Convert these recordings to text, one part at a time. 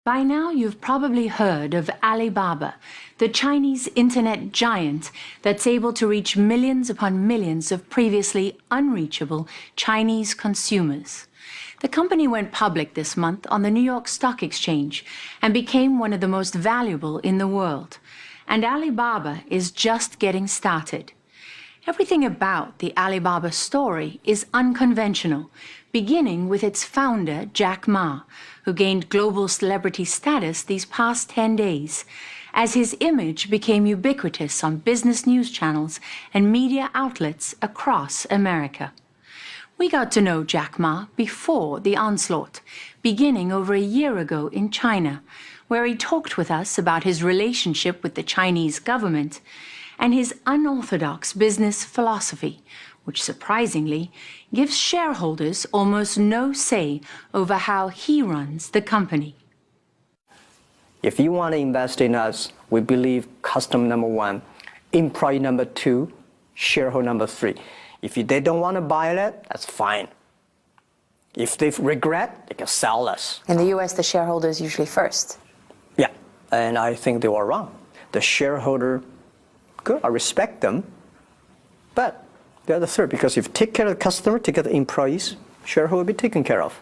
By now, you've probably heard of Alibaba, the Chinese internet giant that's able to reach millions upon millions of previously unreachable Chinese consumers. The company went public this month on the New York Stock Exchange and became one of the most valuable in the world. And Alibaba is just getting started. Everything about the Alibaba story is unconventional, beginning with its founder, Jack Ma, who gained global celebrity status these past 10 days, as his image became ubiquitous on business news channels and media outlets across America. We got to know Jack Ma before the onslaught, beginning over a year ago in China, where he talked with us about his relationship with the Chinese government and his unorthodox business philosophy, which surprisingly gives shareholders almost no say over how he runs the company. If you want to invest in us, we believe customer number one, employee number two, shareholder number three. If they don't want to buy it, that's fine. If they regret, they can sell us. In the US, the shareholder is usually first. Yeah, and I think they were wrong. The shareholder, good, I respect them, but they're the third, because if you take care of the customer, take care of the employees, shareholder will be taken care of.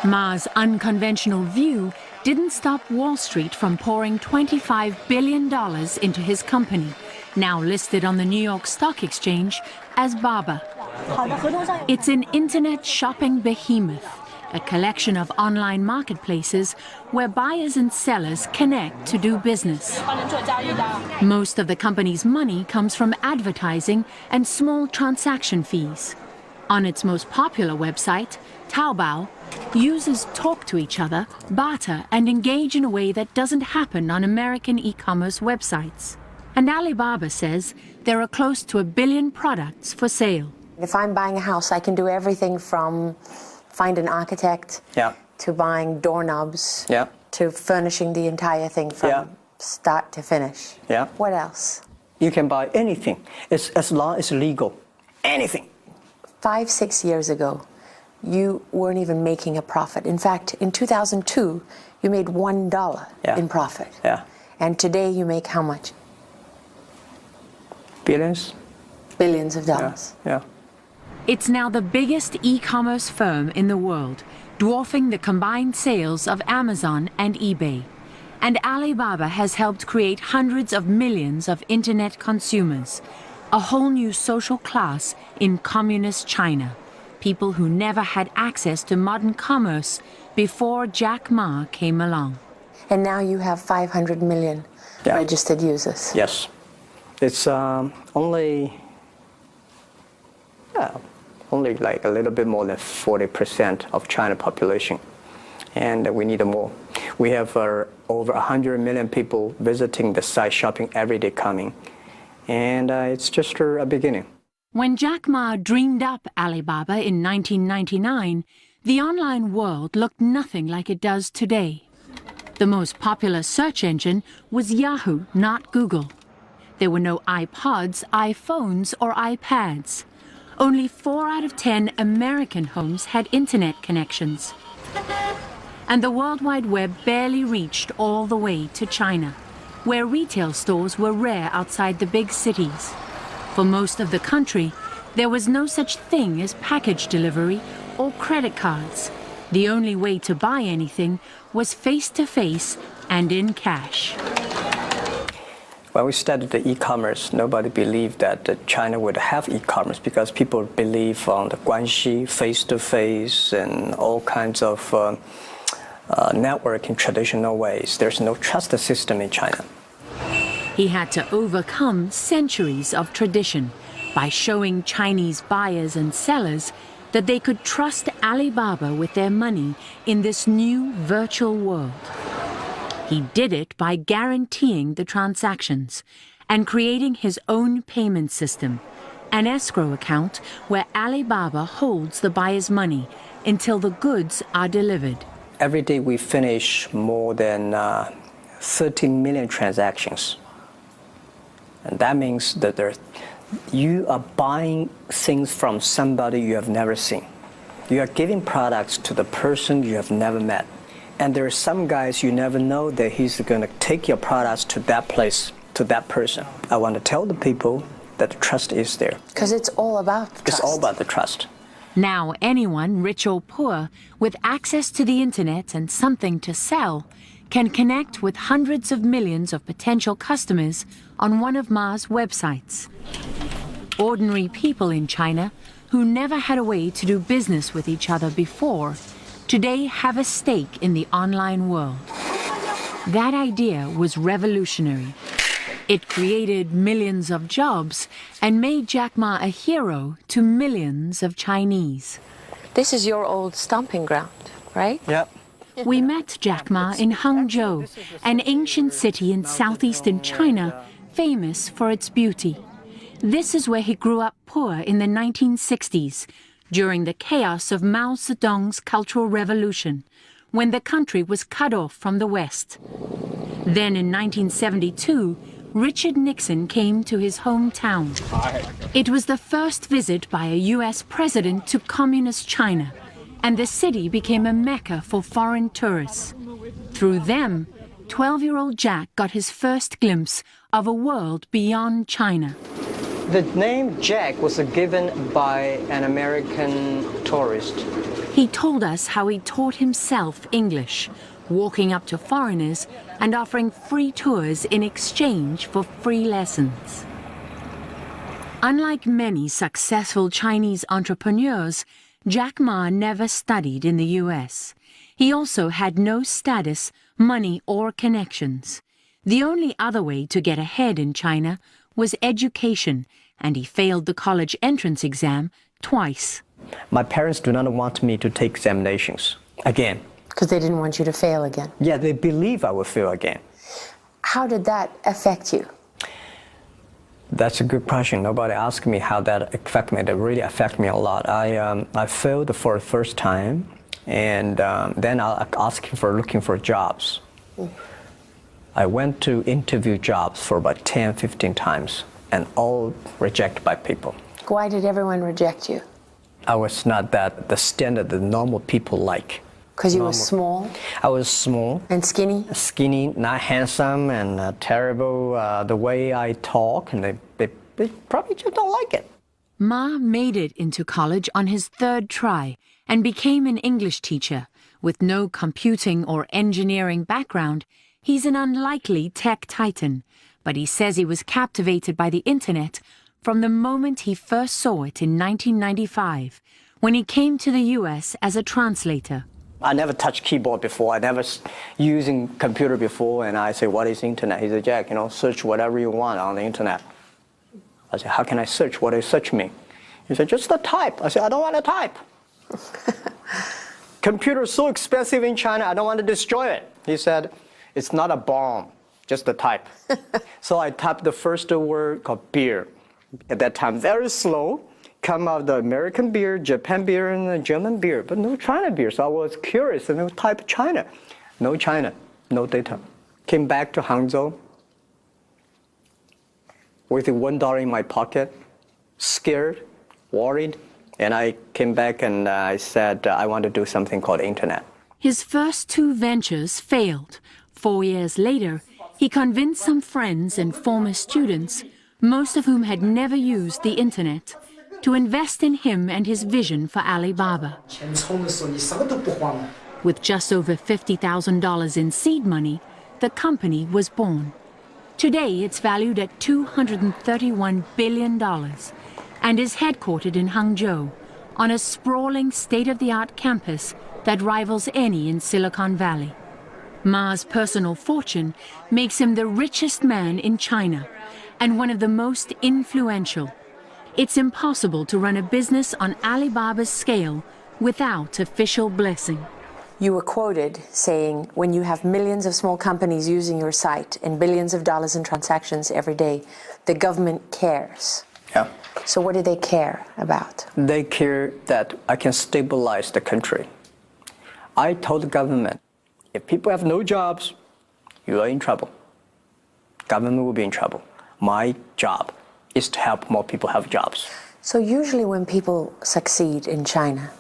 Ma's unconventional view didn't stop Wall Street from pouring $25 billion into his company, now listed on the New York Stock Exchange as Baba. It's an internet shopping behemoth, a collection of online marketplaces where buyers and sellers connect to do business. Most of the company's money comes from advertising and small transaction fees. On its most popular website, Taobao, users talk to each other, barter, and engage in a way that doesn't happen on American e-commerce websites. And Alibaba says there are close to 1 billion products for sale. If I'm buying a house, I can do everything from find an architect, to buying doorknobs, to furnishing the entire thing from start to finish. What else? You can buy anything, as long as legal. Anything. 5-6 years ago, you weren't even making a profit. In fact, in 2002, you made $1 in profit. And today you make how much? Billions. Billions of dollars. It's now the biggest e-commerce firm in the world, dwarfing the combined sales of Amazon and eBay. And Alibaba has helped create hundreds of millions of internet consumers, a whole new social class in communist China, people who never had access to modern commerce before Jack Ma came along. And now you have 500 million registered users. Yes. It's only like a little bit more than 40% of China population, and we need more. We have over 100 million people visiting the site, shopping every day coming, and it's just a beginning. When Jack Ma dreamed up Alibaba in 1999, the online world looked nothing like it does today. The most popular search engine was Yahoo, not Google. There were no iPods, iPhones, or iPads. Only 4 out of 10 American homes had internet connections. And the World Wide Web barely reached all the way to China, where retail stores were rare outside the big cities. For most of the country, there was no such thing as package delivery or credit cards. The only way to buy anything was face-to-face and in cash. When we started the e-commerce, nobody believed that China would have e-commerce, because people believe on the guanxi, face-to-face, and all kinds of networking traditional ways. There's no trust system in China. He had to overcome centuries of tradition by showing Chinese buyers and sellers that they could trust Alibaba with their money in this new virtual world. He did it by guaranteeing the transactions and creating his own payment system, an escrow account where Alibaba holds the buyer's money until the goods are delivered. Every day we finish more than 30 million transactions. And that means that you are buying things from somebody you have never seen. You are giving products to the person you have never met. And there are some guys you never know that he's going to take your products to that place, to that person. I want to tell the people that the trust is there. Because it's all about trust. It's all about the trust. Now anyone, rich or poor, with access to the internet and something to sell, can connect with hundreds of millions of potential customers on one of Ma's websites. Ordinary people in China, who never had a way to do business with each other before, today have a stake in the online world. That idea was revolutionary. It created millions of jobs and made Jack Ma a hero to millions of Chinese. This is your old stomping ground, right? Yep. We met Jack Ma in Hangzhou, an ancient city in southeastern China, famous for its beauty. This is where he grew up poor in the 1960s, during the chaos of Mao Zedong's Cultural Revolution, when the country was cut off from the West. Then in 1972, Richard Nixon came to his hometown. It was the first visit by a U.S. president to communist China, and the city became a mecca for foreign tourists. Through them, 12-year-old Jack got his first glimpse of a world beyond China. The name Jack was given by an American tourist. He told us how he taught himself English, walking up to foreigners and offering free tours in exchange for free lessons. Unlike many successful Chinese entrepreneurs, Jack Ma never studied in the U.S. He also had no status, money, or connections. The only other way to get ahead in China was education, and he failed the college entrance exam twice. My parents do not want me to take examinations again. Because they didn't want you to fail again? Yeah, they believe I will fail again. How did that affect you? That's a good question. Nobody asked me how that affected me. That really affected me a lot. I failed for the first time, and then I asked for looking for jobs. I went to interview jobs for about 10, 15 times, and all rejected by people. Why did everyone reject you? I was not the standard that normal people like. Because you were small? I was small. And skinny? Skinny, not handsome, and terrible. The way I talk, and they probably just don't like it. Ma made it into college on his third try and became an English teacher. With no computing or engineering background, he's an unlikely tech titan, but he says he was captivated by the internet from the moment he first saw it in 1995, when he came to the U.S. as a translator. I never touched keyboard before. I never using computer before, and I say, "What is internet?" He said, "Jack, search whatever you want on the internet." I said, "How can I search? What does search mean?" He said, "Just the type." I said, "I don't want to type." Computer is so expensive in China, I don't want to destroy it. He said, "It's not a bomb, just the type." So I typed the first word called beer. At that time, very slow. Come out the American beer, Japan beer, and the German beer, but no China beer. So I was curious and I typed China. No China, no data. Came back to Hangzhou with $1 in my pocket, scared, worried, and I came back and I said, I want to do something called internet. His first two ventures failed. 4 years later, he convinced some friends and former students, most of whom had never used the internet, to invest in him and his vision for Alibaba. With just over $50,000 in seed money, the company was born. Today, it's valued at $231 billion and is headquartered in Hangzhou, on a sprawling state-of-the-art campus that rivals any in Silicon Valley. Ma's personal fortune makes him the richest man in China and one of the most influential. It's impossible to run a business on Alibaba's scale without official blessing. You were quoted saying, when you have millions of small companies using your site and billions of dollars in transactions every day, the government cares. Yeah. So what do they care about? They care that I can stabilize the country. I told the government, if people have no jobs, you are in trouble. Government will be in trouble. My job is to help more people have jobs. So usually when people succeed in China,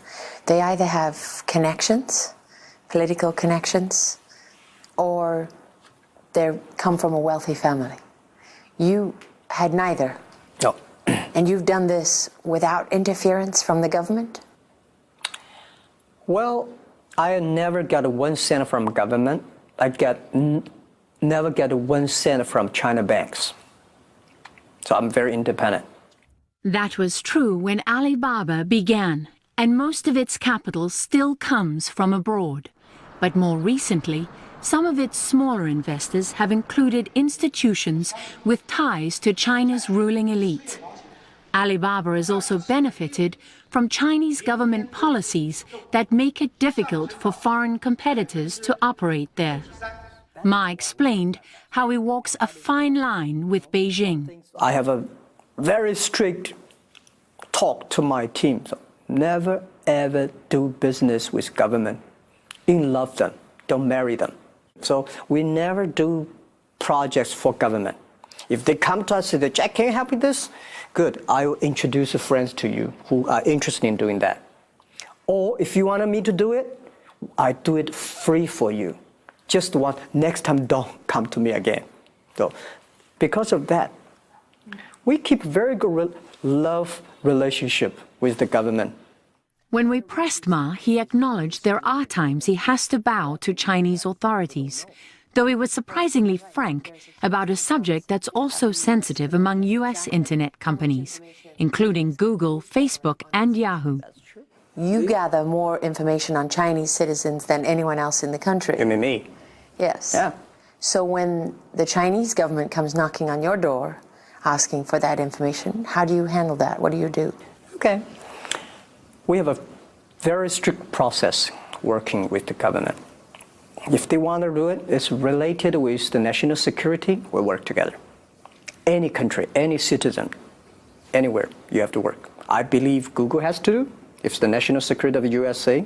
they either have connections, political connections, or they come from a wealthy family. You had neither. No. And you've done this without interference from the government? Well, I never got 1 cent from government. I never get 1 cent from China banks. So I'm very independent. That was true when Alibaba began, and most of its capital still comes from abroad. But more recently, some of its smaller investors have included institutions with ties to China's ruling elite. Alibaba has also benefited from Chinese government policies that make it difficult for foreign competitors to operate there. Ma explained how he walks a fine line with Beijing. I have a very strict talk to my team. So never, ever do business with government. Love them, don't marry them. So we never do projects for government. If they come to us and say, Jack, can you help with this? Good, I will introduce friends to you who are interested in doing that. Or if you want me to do it, I do it free for you. Just next time don't come to me again. So because of that, we keep very good love relationship with the government. When we pressed Ma, he acknowledged there are times he has to bow to Chinese authorities, though he was surprisingly frank about a subject that's also sensitive among U.S. internet companies, including Google, Facebook, and Yahoo. You gather more information on Chinese citizens than anyone else in the country. You mean me? Yes. Yeah. So when the Chinese government comes knocking on your door asking for that information, how do you handle that? What do you do? Okay. We have a very strict process working with the government. If they want to do it, it's related with the national security, we work together. Any country, any citizen, anywhere, you have to work. I believe Google has to do. If it's the national security of the USA,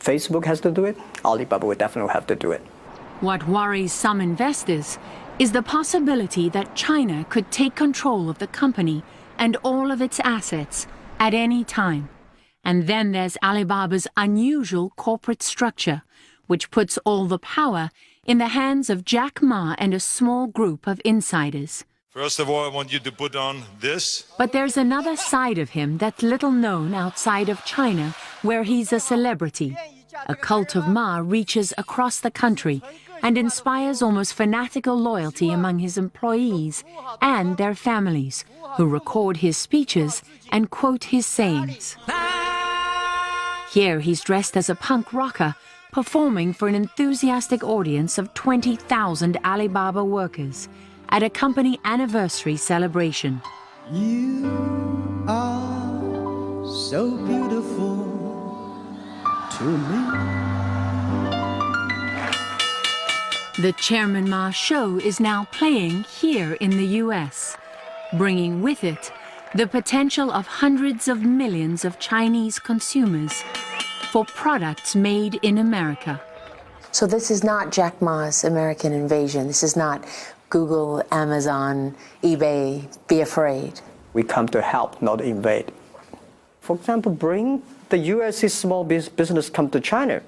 Facebook has to do it, Alibaba will definitely have to do it. What worries some investors is the possibility that China could take control of the company and all of its assets at any time. And then there's Alibaba's unusual corporate structure, which puts all the power in the hands of Jack Ma and a small group of insiders. First of all, I want you to put on this. But there's another side of him that's little known outside of China, where he's a celebrity. A cult of Ma reaches across the country and inspires almost fanatical loyalty among his employees and their families, who record his speeches and quote his sayings. Here he's dressed as a punk rocker, performing for an enthusiastic audience of 20,000 Alibaba workers at a company anniversary celebration. You are so beautiful to me. The Chairman Ma show is now playing here in the US, bringing with it the potential of hundreds of millions of Chinese consumers for products made in America. So this is not Jack Ma's American invasion. This is not Google, Amazon, eBay, be afraid. We come to help, not invade. For example, bring the US small business come to China.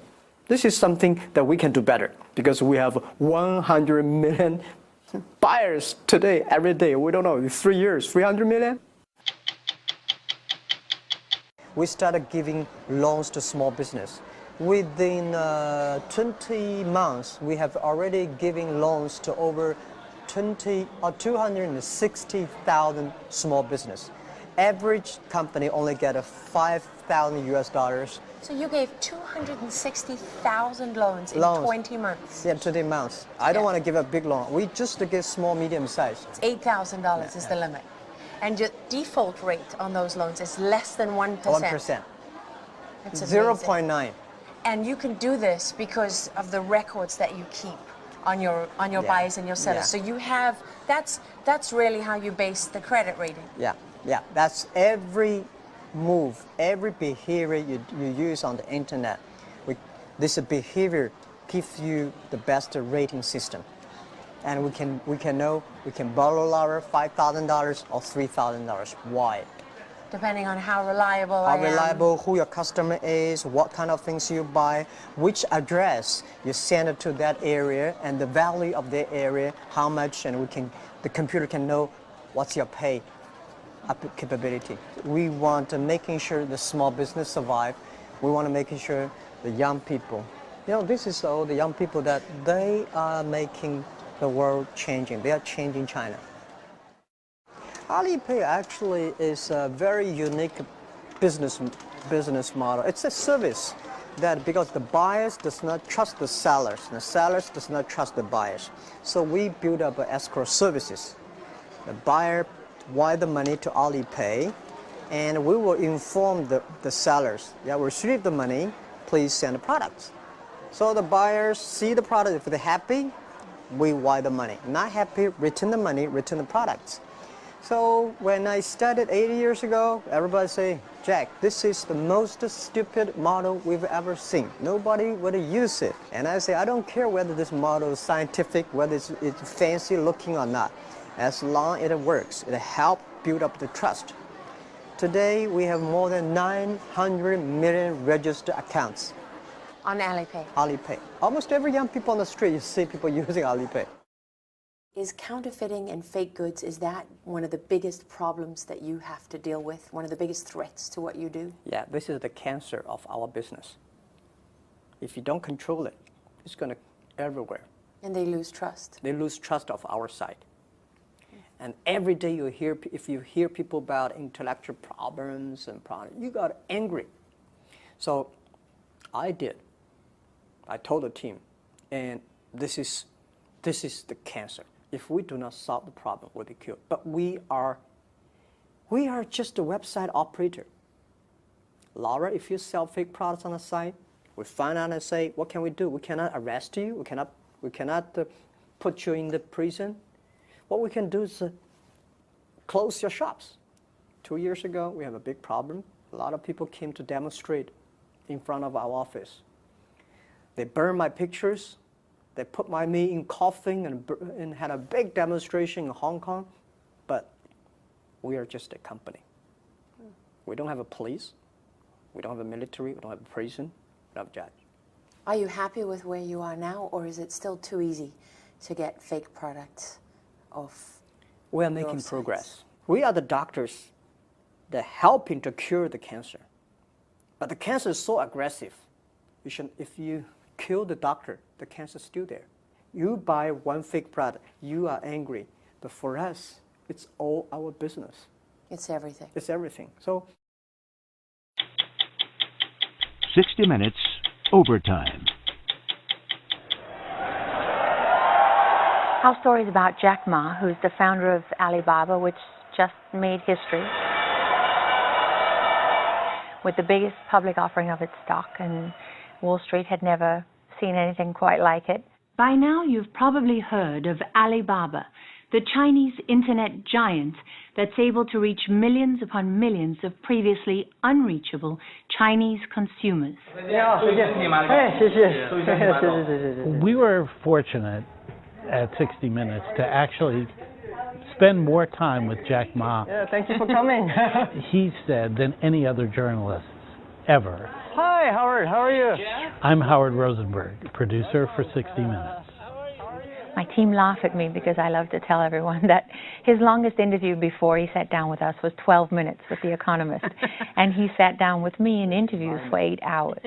This is something that we can do better because we have 100 million buyers today, every day. We don't know, 3 years, 300 million? We started giving loans to small business. Within 20 months, we have already given loans to over 260,000 small business. Average company only get a $5,000 US. So you gave 260,000 loans in 20 months? Yeah, 20 months. I don't want to give a big loan. We just give small, medium size. $8,000 is the limit. And your default rate on those loans is less than 1%. 1%. 0.9. And you can do this because of the records that you keep on your buyers and your sellers. So you have, that's really how you base the credit rating. Yeah. That's every move, every behavior you use on the internet. This behavior gives you the best rating system. And we can know we can borrow our $5,000 or $3,000. Why? Depending on how reliable I am. How reliable, who your customer is, what kind of things you buy, which address you send it to that area, and the value of the area, how much, and the computer can know what's your pay capability. We want to making sure the small business survive. We want to making sure the young people, this is all the young people that they are making the world changing. They are changing China. Alipay actually is a very unique business model. It's a service that because the buyers does not trust the sellers, and the sellers does not trust the buyers. So we build up escrow services. The buyer wire the money to Alipay, and we will inform the sellers, we receive the money, please send the products. So the buyers see the product, if they're happy, we wire the money. Not happy, return the money, return the products. So when I started 80 years ago, everybody say, Jack, this is the most stupid model we've ever seen. Nobody would use it. And I say, I don't care whether this model is scientific, whether it's fancy looking or not. As long as it works, it helps build up the trust. Today, we have more than 900 million registered accounts. On Alipay? Alipay. Almost every young people on the street, you see people using Alipay. Is counterfeiting and fake goods, is that one of the biggest problems that you have to deal with, one of the biggest threats to what you do? Yeah, this is the cancer of our business. If you don't control it, it's going to everywhere. And they lose trust. They lose trust of our side. And every day if you hear people about intellectual problems and problems, you got angry. So I told the team, and this is the cancer. If we do not solve the problem, we'll be killed. But we are just a website operator. Laura, if you sell fake products on the site, we find out and say, what can we do? We cannot arrest you. We cannot put you in the prison. What we can do is close your shops. 2 years ago, we have a big problem. A lot of people came to demonstrate in front of our office. They burned my pictures. They put me in coffin and had a big demonstration in Hong Kong. But we are just a company. We don't have a police. We don't have a military. We don't have a prison. We don't have a judge. Are you happy with where you are now, or is it still too easy to get fake products off? We are making progress. We are the doctors that are helping to cure the cancer. But the cancer is so aggressive. If you kill the doctor, the cancer is still there. You buy one fake product, you are angry. But for us, it's all our business. It's everything. It's everything. So 60 Minutes Overtime. Our story is about Jack Ma, who's the founder of Alibaba, which just made history with the biggest public offering of its stock, and Wall Street had never seen anything quite like it. By now, you've probably heard of Alibaba, the Chinese internet giant that's able to reach millions upon millions of previously unreachable Chinese consumers. We were fortunate at 60 Minutes to actually spend more time with Jack Ma. Yeah, thank you for coming. He said than any other journalists ever. Hi, Howard. How are you? I'm Howard Rosenberg, producer for 60 Minutes. My team laugh at me because I love to tell everyone that his longest interview before he sat down with us was 12 minutes with The Economist. And he sat down with me in interviews for 8 hours.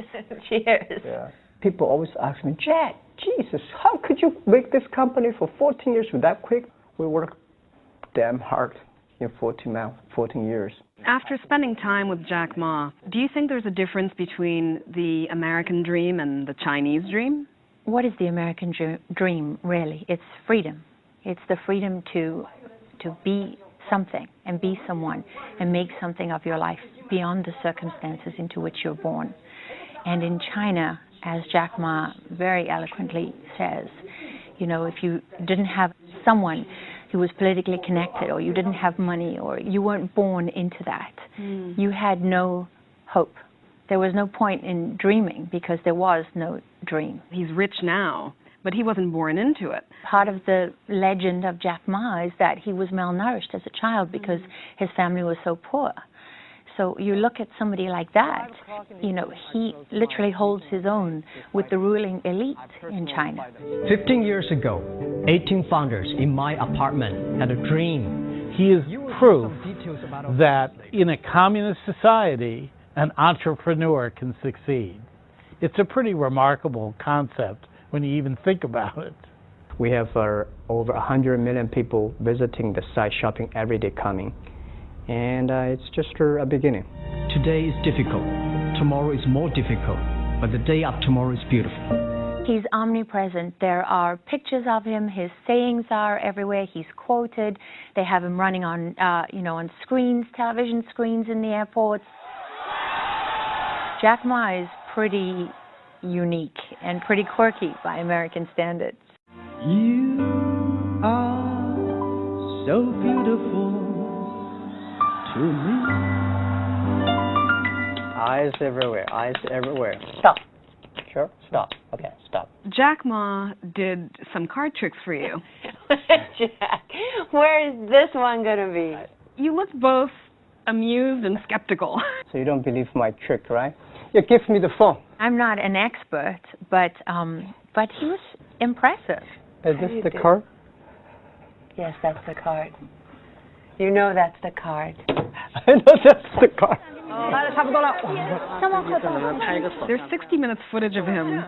Cheers. Yeah. People always ask me, Jack, Jesus, how could you make this company for 14 years that quick? We worked damn hard in 14 years. After spending time with Jack Ma, do you think there's a difference between the American dream and the Chinese dream? What is the American dream, really? It's freedom. It's the freedom to be something and be someone and make something of your life beyond the circumstances into which you're born. And in China, as Jack Ma very eloquently says, if you didn't have someone who was politically connected, or you didn't have money, or you weren't born into that, you had no hope. There was no point in dreaming because there was no dream. He's rich now, but he wasn't born into it. Part of the legend of Jack Ma is that he was malnourished as a child because his family was so poor. So you look at somebody like that, you know, he literally holds his own with the ruling elite in China. 15 years ago, 18 founders in my apartment had a dream. He is proof that in a communist society, an entrepreneur can succeed. It's a pretty remarkable concept when you even think about it. We have over 100 million people visiting the site, shopping every day coming. And it's just a beginning. Today is difficult. Tomorrow is more difficult. But the day of tomorrow is beautiful. He's omnipresent. There are pictures of him. His sayings are everywhere. He's quoted. They have him running on, on screens, television screens in the airports. Jack Ma is pretty unique and pretty quirky by American standards. You are so beautiful to me. Eyes everywhere, eyes everywhere. Stop. Sure, stop. Okay, stop. Jack Ma did some card tricks for you. Jack, where is this one going to be? You look both amused and skeptical. So you don't believe my trick, right? You give me the phone. I'm not an expert, but he was impressive. Is this the card? Yes, that's the card. You know that's the card. I know that's the card. There's 60 minutes footage of him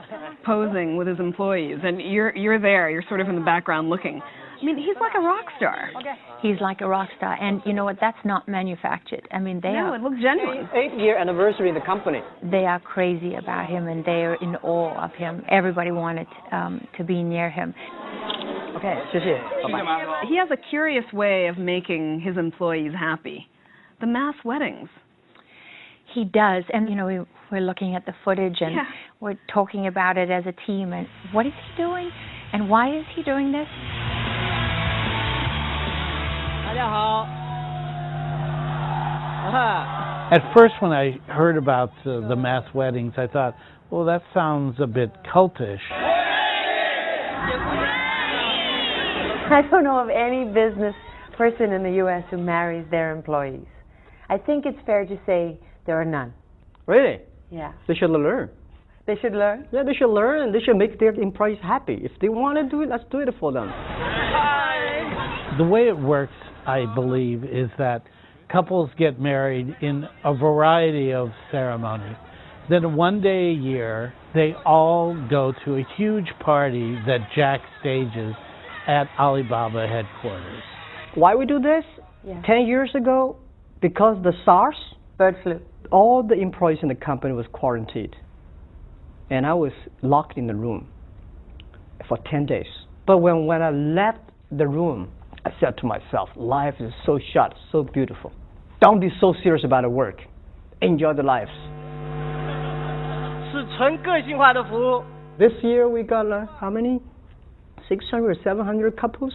posing with his employees, and you're there. You're sort of in the background looking. I mean, he's like a rock star. He's like a rock star, and you know what? That's not manufactured. I mean, it looks genuine. 8-year anniversary in the company. They are crazy about him, and they are in awe of him. Everybody wanted to be near him. Okay, 谢谢. Bye-bye. He has a curious way of making his employees happy. The mass weddings. He does, and we're looking at the footage, and we're talking about it as a team, and what is he doing, and why is he doing this? At first, when I heard about the mass weddings, I thought, well, that sounds a bit cultish. I don't know of any business person in the U.S. who marries their employees. I think it's fair to say there are none. Really? Yeah. They should learn. They should learn? Yeah, they should learn, and they should make their employees happy. If they want to do it, let's do it for them. The way it works, I believe, is that couples get married in a variety of ceremonies. Then one day a year, they all go to a huge party that Jack stages at Alibaba headquarters. Why we do this? Yeah. 10 years ago, because the SARS, bird flu, all the employees in the company was quarantined. And I was locked in the room for 10 days. But when I left the room, I said to myself, life is so short, so beautiful. Don't be so serious about the work. Enjoy the lives. This year we got how many? 600 or 700 couples.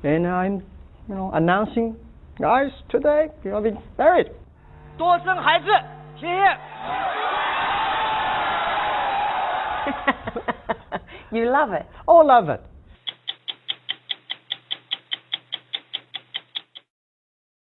And I'm announcing, guys, today you'll be married. 多生孩子，谢谢。You love it. Oh, love it.